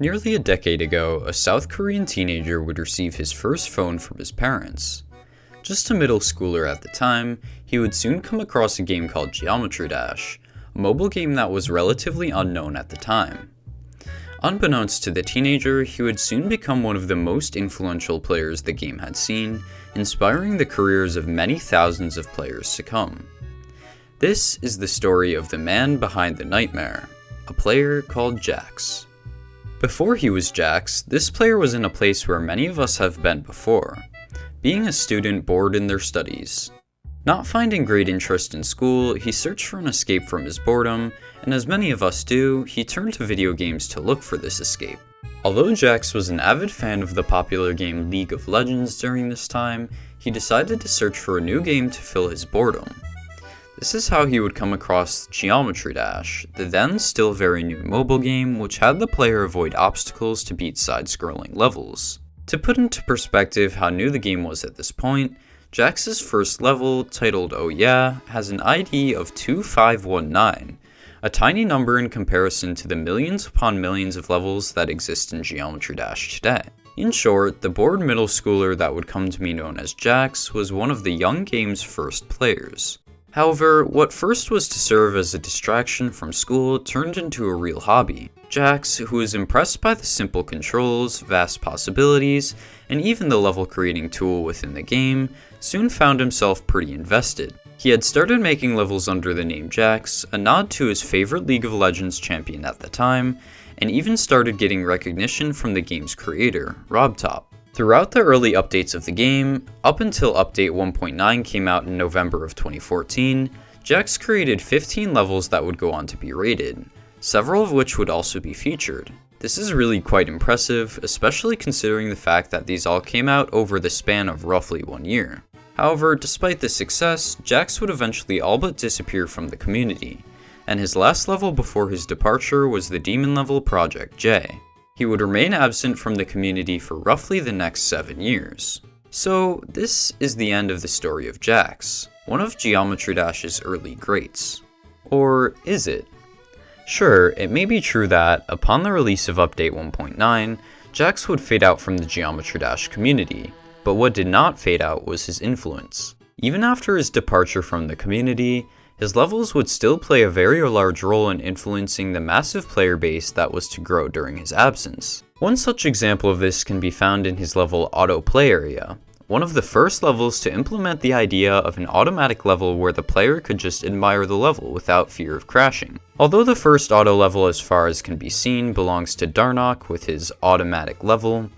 Nearly a decade ago, a South Korean teenager would receive his first phone from his parents. Just a middle schooler at the time, he would soon come across a game called Geometry Dash, a mobile game that was relatively unknown at the time. Unbeknownst to the teenager, he would soon become one of the most influential players the game had seen, inspiring the careers of many thousands of players to come. This is the story of the man behind the nightmare, a player called Jax. Before he was Jax, this player was in a place where many of us have been before, being a student bored in their studies. Not finding great interest in school, he searched for an escape from his boredom, and as many of us do, he turned to video games to look for this escape. Although Jax was an avid fan of the popular game League of Legends during this time, he decided to search for a new game to fill his boredom. This is how he would come across Geometry Dash, the then still very new mobile game which had the player avoid obstacles to beat side-scrolling levels. To put into perspective how new the game was at this point, Jax's first level, titled Oh Yeah, has an ID of 2519, a tiny number in comparison to the millions upon millions of levels that exist in Geometry Dash today. In short, the bored middle schooler that would come to be known as Jax was one of the young game's first players. However, what first was to serve as a distraction from school turned into a real hobby. Jax, who was impressed by the simple controls, vast possibilities, and even the level creating tool within the game, soon found himself pretty invested. He had started making levels under the name Jax, a nod to his favorite League of Legends champion at the time, and even started getting recognition from the game's creator, RobTop. Throughout the early updates of the game, up until Update 1.9 came out in November of 2014, Jax created 15 levels that would go on to be rated, several of which would also be featured. This is really quite impressive, especially considering the fact that these all came out over the span of roughly 1 year. However, despite this success, Jax would eventually all but disappear from the community, and his last level before his departure was the demon level Project J. He would remain absent from the community for roughly the next 7 years. So, this is the end of the story of Jax, one of Geometry Dash's early greats. Or is it? Sure, it may be true that, upon the release of Update 1.9, Jax would fade out from the Geometry Dash community, but what did not fade out was his influence. Even after his departure from the community, his levels would still play a very large role in influencing the massive player base that was to grow during his absence. One such example of this can be found in his level Auto Play Area, one of the first levels to implement the idea of an automatic level where the player could just admire the level without fear of crashing. Although the first auto level as far as can be seen belongs to Darnock with his automatic level,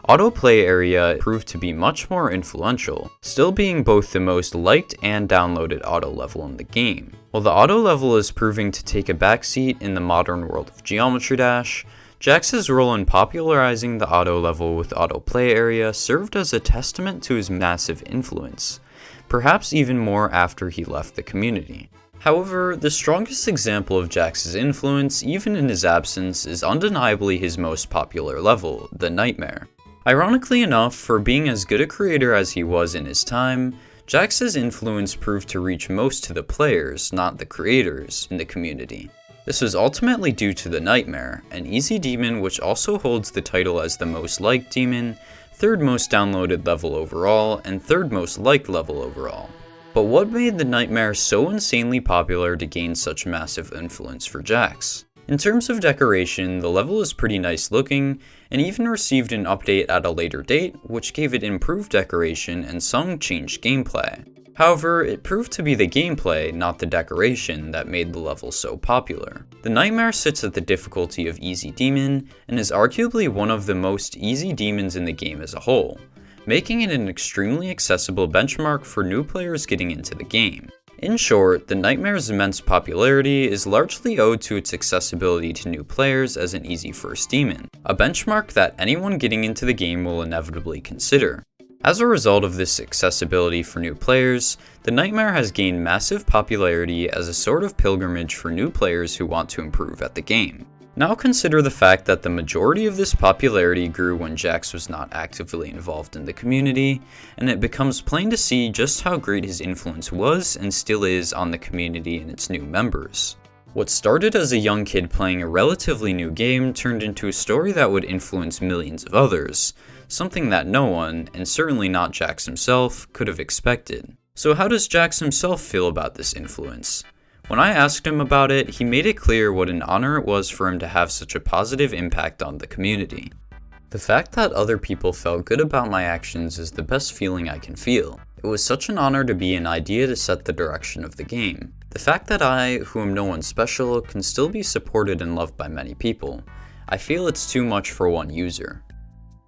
Auto Play Area proved to be much more influential, still being both the most liked and downloaded auto level in the game. While the auto level is proving to take a backseat in the modern world of Geometry Dash, Jax's role in popularizing the auto level with Auto Play Area served as a testament to his massive influence, perhaps even more after he left the community. However, the strongest example of Jax's influence, even in his absence, is undeniably his most popular level, the Nightmare. Ironically enough, for being as good a creator as he was in his time, Jax's influence proved to reach most to the players, not the creators, in the community. This was ultimately due to the Nightmare, an easy demon which also holds the title as the most liked demon, third most downloaded level overall, and third most liked level overall. But what made the Nightmare so insanely popular to gain such massive influence for Jax? In terms of decoration, the level is pretty nice looking, and even received an update at a later date, which gave it improved decoration and some changed gameplay. However, it proved to be the gameplay, not the decoration, that made the level so popular. The Nightmare sits at the difficulty of Easy Demon, and is arguably one of the most easy demons in the game as a whole, making it an extremely accessible benchmark for new players getting into the game. In short, the Nightmare's immense popularity is largely owed to its accessibility to new players as an easy first demon, a benchmark that anyone getting into the game will inevitably consider. As a result of this accessibility for new players, the Nightmare has gained massive popularity as a sort of pilgrimage for new players who want to improve at the game. Now consider the fact that the majority of this popularity grew when Jax was not actively involved in the community, and it becomes plain to see just how great his influence was and still is on the community and its new members. What started as a young kid playing a relatively new game turned into a story that would influence millions of others, something that no one, and certainly not Jax himself, could have expected. So how does Jax himself feel about this influence? When I asked him about it, he made it clear what an honor it was for him to have such a positive impact on the community. The fact that other people felt good about my actions is the best feeling I can feel. It was such an honor to be an idea to set the direction of the game. The fact that I, who am no one special, can still be supported and loved by many people. I feel it's too much for one user.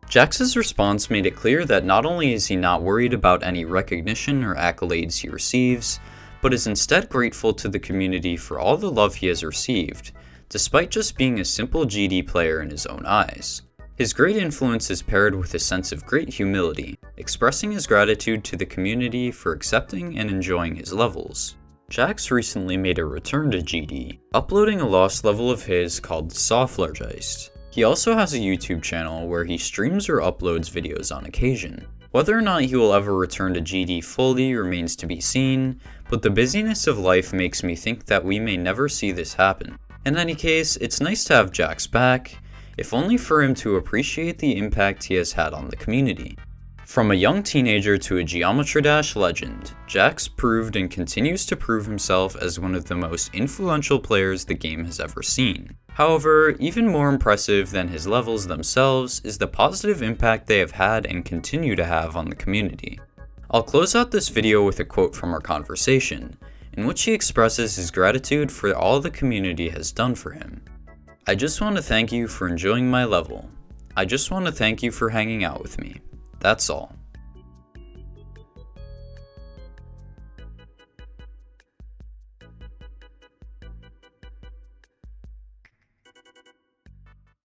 Jax's response made it clear that not only is he not worried about any recognition or accolades he receives, but is instead grateful to the community for all the love he has received, despite just being a simple GD player in his own eyes. His great influence is paired with a sense of great humility, expressing his gratitude to the community for accepting and enjoying his levels. Jax recently made a return to GD, uploading a lost level of his called Softlargeist. He also has a YouTube channel where he streams or uploads videos on occasion. Whether or not he will ever return to GD fully remains to be seen, but the busyness of life makes me think that we may never see this happen. In any case, it's nice to have Jax back, if only for him to appreciate the impact he has had on the community. From a young teenager to a Geometry Dash legend, Jax proved and continues to prove himself as one of the most influential players the game has ever seen. However, even more impressive than his levels themselves is the positive impact they have had and continue to have on the community. I'll close out this video with a quote from our conversation, in which he expresses his gratitude for all the community has done for him. "I just want to thank you for enjoying my level. I just want to thank you for hanging out with me. That's all."